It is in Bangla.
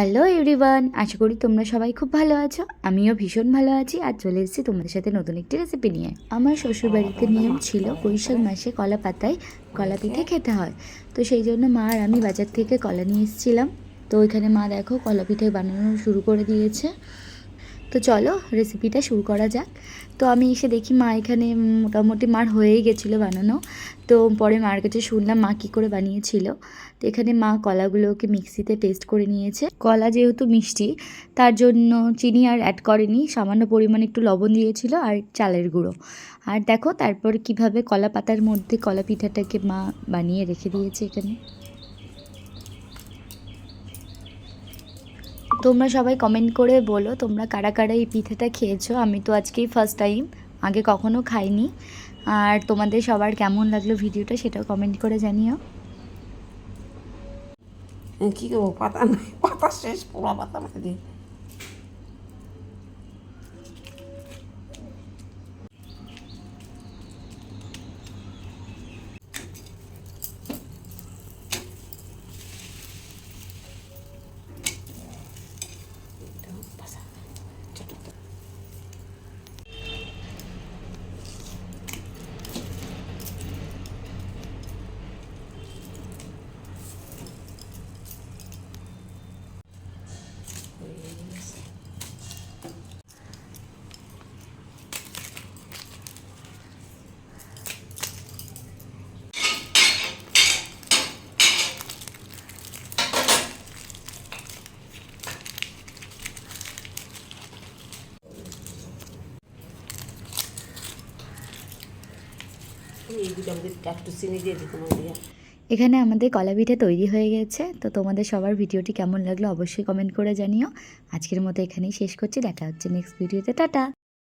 হ্যালো এভরিওয়ান, আশা করি তোমরা সবাই খুব ভালো আছো। আমিও ভীষণ ভালো আছি। আর চলে এসেছি তোমাদের সাথে নতুন একটি রেসিপি নিয়ে। আমার শ্বশুরবাড়িতে নিয়ম ছিল বৈশাখ মাসে কলা পাতায় কলা পিঠে খেতে হয়। তো সেই জন্য মা আর আমি বাজার থেকে কলা নিয়ে এসেছিলাম। তো ওইখানে মা দেখো কলা পিঠে বানানো শুরু করে দিয়েছে। তো চলো রেসিপিটা শুরু করা যাক। তো আমি এসে দেখি মা এখানে মোটামুটি মার হয়েই গেছিলো বানানো। তো পরে মার কাছে শুনলাম মা কী করে বানিয়েছিল। তো এখানে মা কলাগুলোকে মিক্সিতে পেস্ট করে নিয়েছে। কলা যেহেতু মিষ্টি তার জন্য চিনি আর অ্যাড করেনি, সামান্য পরিমাণে একটু লবণ দিয়েছিল আর চালের গুঁড়ো। আর দেখো তারপর কিভাবে কলা পাতার মধ্যে কলা পিঠাটাকে মা বানিয়ে রেখে দিয়েছে এখানে। তোমরা সবাই কমেন্ট করে বলো তোমরা কারা কারা এই পিঠেটা খেয়েছো। আমি তো আজকেই ফার্স্ট টাইম, আগে কখনো খাইনি। আর তোমাদের সবার কেমন লাগলো ভিডিওটা সেটাও কমেন্ট করে জানিও। কী করবো, পাতা নাই, পাতা শেষ, পোড়া পাতা মাথা দিয়ে। এখানে আমাদের কলা পিঠে তৈরি হয়ে গেছে। তো তোমাদের সবার ভিডিওটি কেমন লাগলো অবশ্যই কমেন্ট করে জানিও। আজকের মতো এখানেই শেষ করছি, দেখা হচ্ছে নেক্সট ভিডিওতে। টাটা।